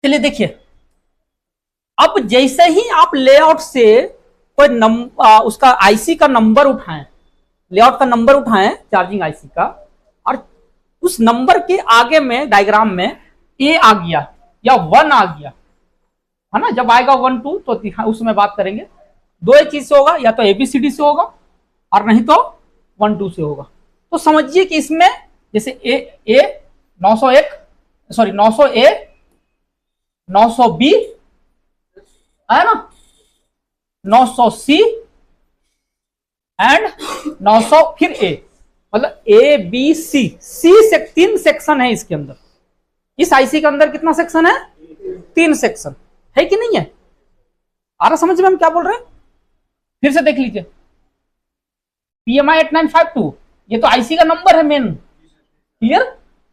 चलिए देखिए, अब जैसे ही आप लेआउट से कोई उसका आईसी का नंबर उठाएं, लेआउट का नंबर उठाएं चार्जिंग आईसी का, और उस नंबर के आगे में डायग्राम में ए आ गया या 1 आ गया, है ना, जब आएगा 1 2 तो उसमें बात करेंगे। दो एक चीज से होगा, या तो एबीसीडी से होगा और नहीं तो 1 2 से होगा। तो समझिए कि इसमें जैसे ए 901, सॉरी 900 ए, 900 बी, है ना, 900 सी एंड 900 फिर ए, मतलब ए बी सी, सी से 3 सेक्शन है इसके अंदर। इस आईसी के अंदर कितना सेक्शन है? 3 सेक्शन है कि नहीं है? आ रहा समझ में हम क्या बोल रहे हैं? फिर से देख लीजिए, PMI 8952 ये तो आईसी का नंबर है मेन, क्लियर,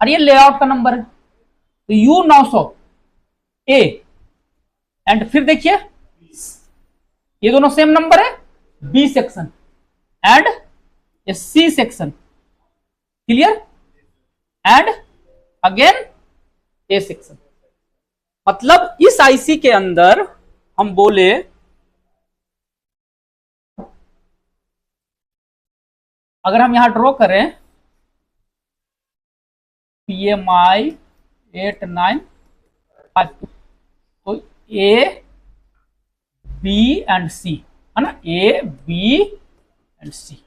और ये लेआउट का नंबर है। तो U900 ए, एंड फिर देखिए ये दोनों सेम नंबर है, बी सेक्शन एंड ये C section, clear, and again A section. मतलब इस आईसी के अंदर हम बोले अगर हम यहां ड्रॉ करें PMI 8952, तो ए बी एंड सी, है ना, ए बी एंड सी।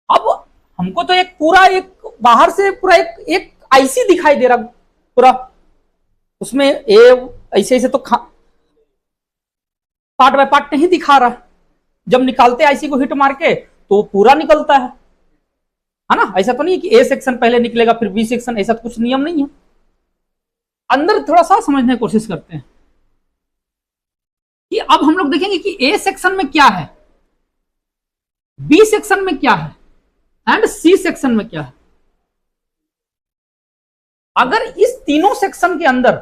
अब हमको तो एक पूरा, एक बाहर से पूरा एक आईसी दिखाई दे रहा पूरा, उसमें ए ऐसे ऐसे तो पार्ट बाय पार्ट नहीं दिखा रहा। जब निकालते आईसी को हिट मार के तो पूरा निकलता है ना, ऐसा तो नहीं कि ए सेक्शन पहले निकलेगा फिर बी सेक्शन, ऐसा तो कुछ नियम नहीं है। अंदर थोड़ा सा समझने की कोशिश करते हैं कि अब हम लोग देखेंगे कि ए सेक्शन में क्या है, बी सेक्शन में क्या है एंड सी सेक्शन में क्या है। अगर इस तीनों सेक्शन के अंदर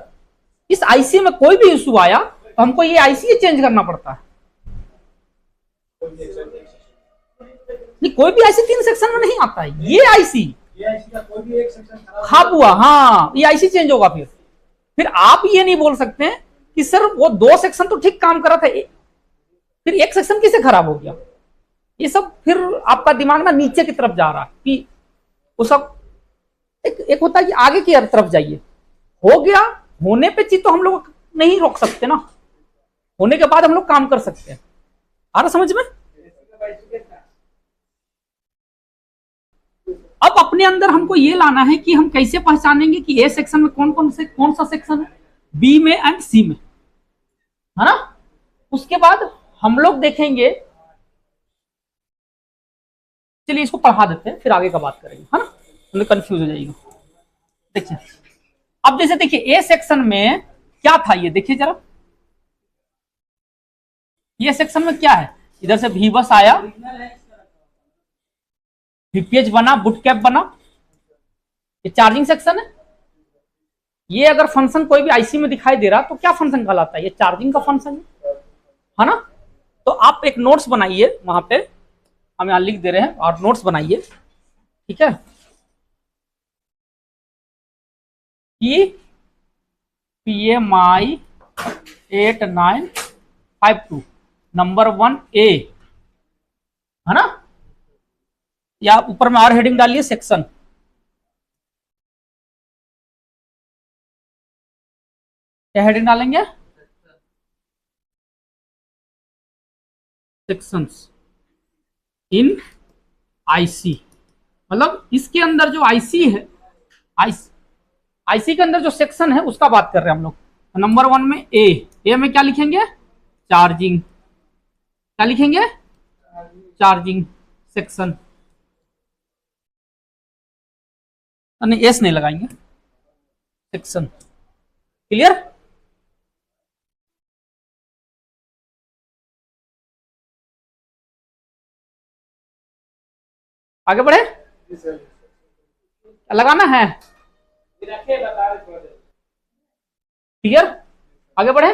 इस आईसी में कोई भी इशू आया तो हमको ये आईसी चेंज करना पड़ता है। नहीं, कोई भी आईसी 3 सेक्शन में नहीं आता है, ये आईसी खराब हुआ, हाँ ये आईसी चेंज होगा। फिर आप ये नहीं बोल सकते कि सर वो 2 सेक्शन तो ठीक काम कर रहा था, फिर एक सेक्शन कैसे खराब हो गया। ये सब फिर आपका दिमाग ना नीचे की तरफ जा रहा है कि वो सब एक होता है कि आगे की तरफ जाइए। हो गया, होने पे चीज तो हम लोग नहीं रोक सकते ना, होने के बाद हम लोग काम कर सकते हैं। आ रहा समझ में? अब अपने अंदर हमको ये लाना है कि हम कैसे पहचानेंगे कि ए सेक्शन में कौन सा सेक्शन है, बी में एंड सी में, है ना। उसके बाद हम लोग देखेंगे, चलिए इसको पढ़ा देते हैं फिर आगे का बात करेंगे, है ना, हमें कंफ्यूज हो जाएगा। देखिए अब जैसे देखिए ए सेक्शन में क्या था, ये देखिए जरा, ये सेक्शन में क्या है, इधर से भी बस आया, VPH बना, बुट कैप बना, ये चार्जिंग सेक्शन है। ये अगर फंक्शन कोई भी आईसी में दिखाई दे रहा तो क्या फंक्शन कहलाता है, ये चार्जिंग का फंक्शन है ना। तो आप एक नोट्स बनाइए, वहां पे हम यहां लिख दे रहे हैं और नोट्स बनाइए, ठीक है, कि PMI 8952 नंबर 1 ए, है ना, या ऊपर में और हेडिंग डालिए सेक्शन, क्या हेडिंग डालेंगे, सेक्शंस इन आईसी। मतलब इसके अंदर जो आईसी है, आईसी के अंदर जो सेक्शन है उसका बात कर रहे हैं हम लोग। नंबर 1 में ए में क्या लिखेंगे, चार्जिंग, क्या लिखेंगे, चार्जिंग सेक्शन, नहीं एस नहीं लगाएंगे, सेक्शन, क्लियर। आगे बढ़े, लगाना है, क्लियर, आगे बढ़े।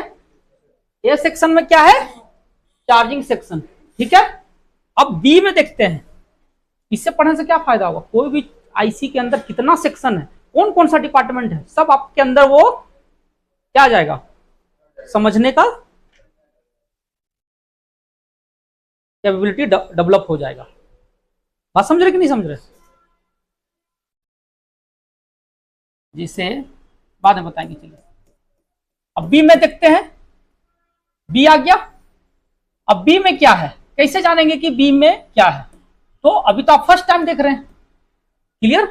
ए सेक्शन में क्या है, चार्जिंग सेक्शन, ठीक है। अब बी में देखते हैं, इससे पढ़ने से क्या फायदा होगा, कोई भी आईसी के अंदर कितना सेक्शन है कौन कौन सा डिपार्टमेंट है, सब आपके अंदर वो क्या आ जाएगा, समझने का कैपेबिलिटी डेवलप हो जाएगा। बात समझ रहे कि नहीं समझ रहे, जिसे बाद में बताएंगे। चलिए अब बी में देखते हैं, बी आ गया। अब बी में क्या है, कैसे जानेंगे कि बी में क्या है, तो अभी तो आप फर्स्ट टाइम देख रहे हैं, क्लियर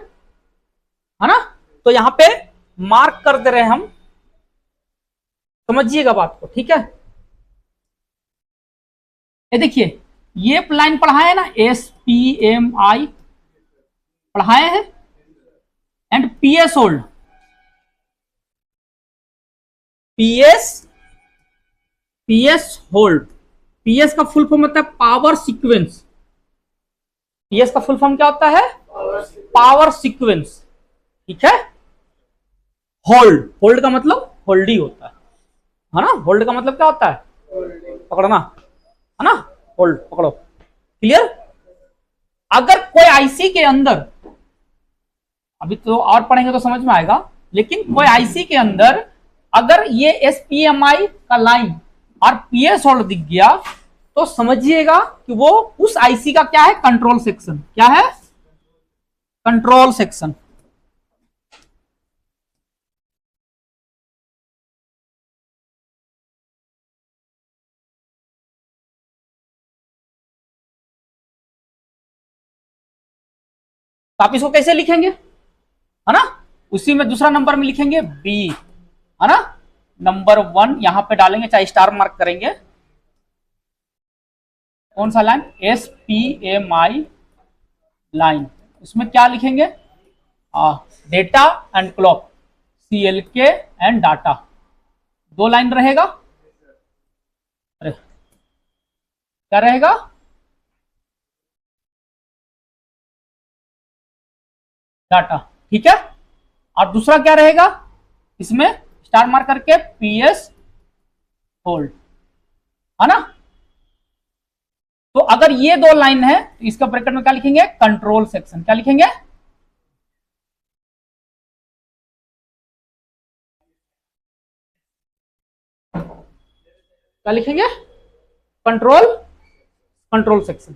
है ना। तो यहां पे मार्क कर दे रहे हैं हम, समझिएगा बात को, ठीक है। ये देखिए ये लाइन पढ़ाए ना, SPMI पढ़ाए हैं, and PS hold, PS hold. PS का फुल फॉर्म होता है पावर सीक्वेंस। PS का फुल फॉर्म क्या होता है, पावर सीक्वेंस, ठीक है। होल्ड, होल्ड का मतलब होल्ड ही होता है ना। होल्ड का मतलब क्या होता है, पकड़ना, है ना, होल्ड पकड़ो, क्लियर। अगर कोई आईसी के अंदर, अभी तो और पढ़ेंगे तो समझ में आएगा, लेकिन कोई आईसी के अंदर अगर ये SPMI का लाइन और PS होल्ड दिख गया तो समझिएगा कि वो उस आईसी का क्या है, कंट्रोल सेक्शन। क्या है, कंट्रोल सेक्शन। तो आप इसको कैसे लिखेंगे, है ना, उसी में दूसरा नंबर में लिखेंगे बी, है ना, नंबर 1 यहां पे डालेंगे, चाहे स्टार मार्क करेंगे। कौन सा लाइन, SPMI लाइन, उसमें क्या लिखेंगे, data and clock, CLK and data, 2 line रहेगा। अरे क्या रहेगा, डाटा, ठीक है। और दूसरा क्या रहेगा, इसमें स्टार मार्क करके PS होल्ड, है ना। तो अगर ये 2 लाइन है तो इसका ब्रैकेट में क्या लिखेंगे, कंट्रोल सेक्शन। क्या लिखेंगे, क्या लिखेंगे, कंट्रोल, कंट्रोल सेक्शन।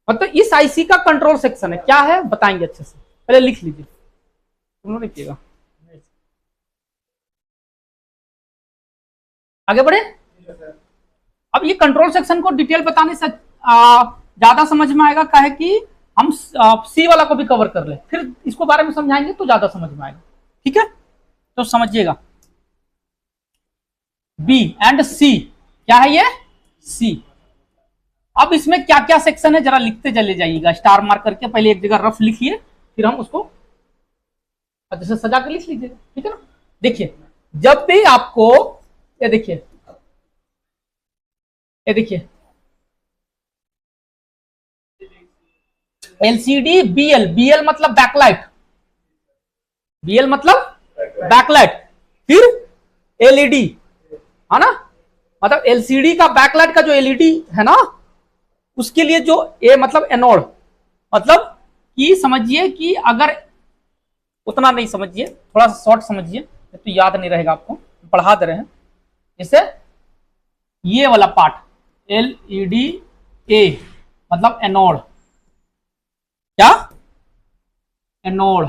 मतलब इस आईसी का कंट्रोल सेक्शन है, क्या है बताएंगे अच्छे से, पहले लिख लीजिए, उन्होंने किएगा। आगे बढ़े। अब ये कंट्रोल सेक्शन को डिटेल बताने से ज्यादा समझ में आएगा, काहे कि हम सी वाला को भी कवर कर ले, फिर इसको बारे में समझाएंगे तो ज्यादा समझ में आएगा, ठीक है। तो समझिएगा, बी एंड सी, क्या है ये, सी। अब इसमें क्या क्या सेक्शन है जरा लिखते चले जाइएगा, स्टार मार्क करके पहले एक जगह रफ लिखिए, फिर हम उसको जैसे सजा के लिख लीजिएगा, ठीक है ना। देखिए जब भी आपको, ये देखिए, ये देखिए LCD BL, BL मतलब बैकलाइट, BL मतलब बैकलाइट, फिर LED, है ना, मतलब LCD का बैकलाइट का जो LED है ना, उसके लिए जो ए मतलब एनोड, मतलब कि समझिए कि अगर उतना नहीं समझिए, थोड़ा सा शॉर्ट समझिए तो याद नहीं रहेगा आपको, पढ़ा दे रहे हैं। जैसे ये वाला पार्ट LED A मतलब एनोड, क्या, एनोड,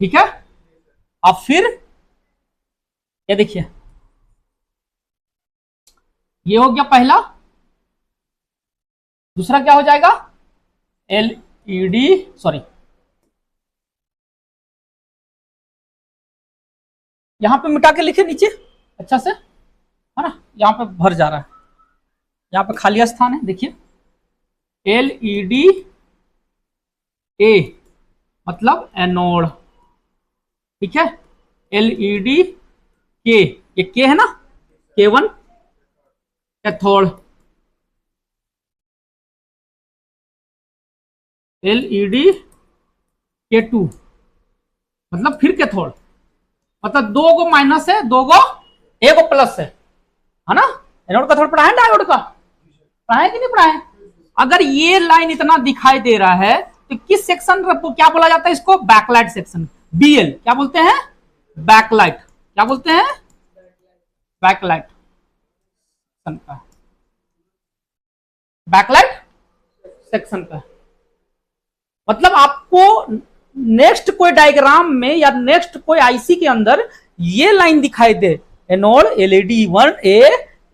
ठीक है। अब फिर ये देखिए, ये हो गया पहला, दूसरा क्या हो जाएगा, LED, सॉरी यहां पे मिटा के लिखे नीचे अच्छा से, है ना, यहां पे भर जा रहा है, यहां पे खाली स्थान है, देखिए LED A मतलब एनोड, ठीक है। LED K, ये K है ना, K1 कैथोड, LED K2 मतलब फिर कैथोड, मतलब 2 गो माइनस है, 2 गो, 1 गो प्लस है ना। एनोड का थोड़ा पढ़ाए, डायोड का पढ़ाए कि नहीं पढ़ाए। अगर ये लाइन इतना दिखाई दे रहा है तो किस सेक्शन को क्या बोला जाता है, इसको बैकलाइट सेक्शन। BL क्या बोलते हैं? बैकलाइट। क्या बोलते हैं? बैकलाइट का, बैकलाइट सेक्शन का। मतलब आपको नेक्स्ट कोई डायग्राम में या नेक्स्ट कोई आईसी के अंदर ये लाइन दिखाई दे, anode LED1 A,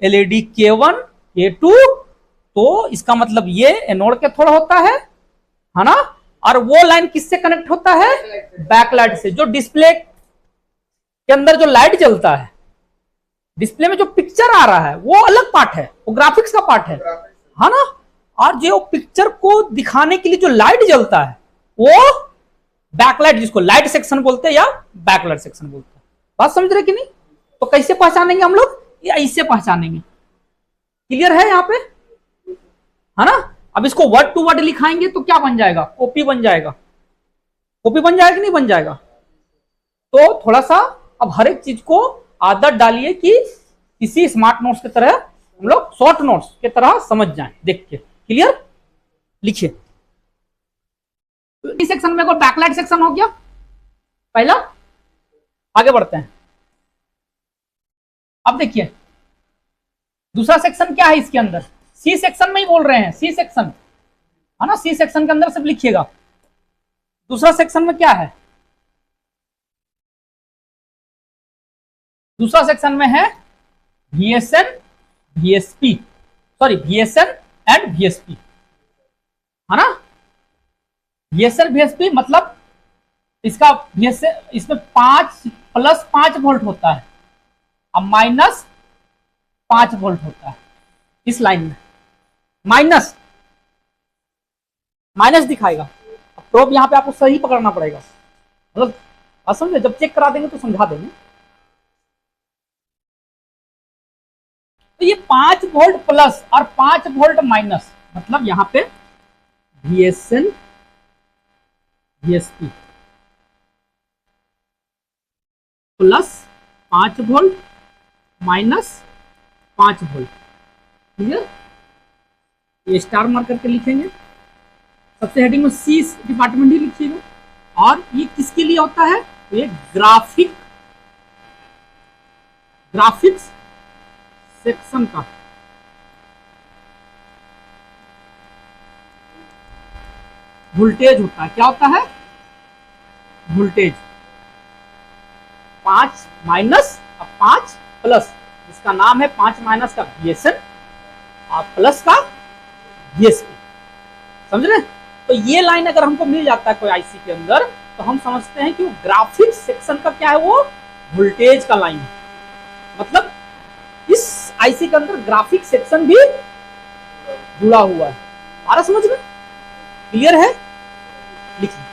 LED K1 K2, तो इसका मतलब ये एनोड के थोड़ा होता है ना। और वो लाइन किससे कनेक्ट होता है? बैकलाइट से। जो डिस्प्ले के अंदर जो लाइट जलता है, डिस्प्ले में जो पिक्चर आ रहा है वो अलग पार्ट है, वो ग्राफिक्स का पार्ट है ना। और जो पिक्चर को दिखाने के लिए जो लाइट जलता है वो बैकलाइट, जिसको लाइट सेक्शन बोलते हैं या बैकलाइट सेक्शन बोलते हैं। बात समझ रहे कि नहीं? तो कैसे पहचानेंगे हम लोग? ये ऐसे पहचानेंगे। क्लियर है यहाँ पे, है ना। अब इसको वर्ड टू वर्ड लिखाएंगे तो क्या बन जाएगा? कॉपी बन जाएगा। कॉपी बन जाएगा कि नहीं बन जाएगा? तो थोड़ा सा अब हर एक चीज को आदत डालिए कि किसी स्मार्ट नोट्स की तरह हम लोग शॉर्ट नोट्स की तरह समझ जाएं देख के। क्लियर? लिखिए। इस सेक्शन में कोई बैकलाइट सेक्शन हो गया पहला। आगे बढ़ते हैं। अब देखिए दूसरा सेक्शन क्या है इसके अंदर। सी सेक्शन में ही बोल रहे हैं, सी सेक्शन है ना। सी सेक्शन के अंदर सब लिखिएगा। दूसरा सेक्शन में क्या है? दूसरा सेक्शन में है VSN VSP, sorry VSN and VSP, है ना। VSN VSP मतलब इसका VSN, इसमें 5 प्लस 5 वोल्ट होता है और माइनस 5 वोल्ट होता है। इस लाइन में माइनस माइनस दिखाएगा। प्रोब यहां पे आपको सही पकड़ना पड़ेगा, मतलब समझे। जब चेक करा देंगे तो समझा देंगे। तो ये 5 वोल्ट प्लस और 5 वोल्ट माइनस, मतलब यहां पे VSN VSP plus 5 volt minus 5 volt. Clear? ये स्टार मार्क करके लिखेंगे। सबसे हेडिंग में सी डिपार्टमेंट ही लिखिएगा। और ये किसके लिए होता है? ये ग्राफिक्स सेक्शन का वोल्टेज होता है। क्या होता है? वोल्टेज। 5 माइनस और 5 प्लस, इसका नाम है 5 माइनस का VSN और प्लस का VSP। समझ रहे? तो ये लाइन अगर हमको मिल जाता है कोई आईसी के अंदर तो हम समझते हैं कि वो ग्राफिक्स सेक्शन का क्या है, वो वोल्टेज का लाइन है। मतलब इस आईसी के अंदर ग्राफिक सेक्शन भी जुड़ा हुआ है। आ रहा समझ में? क्लियर है? लिखिए।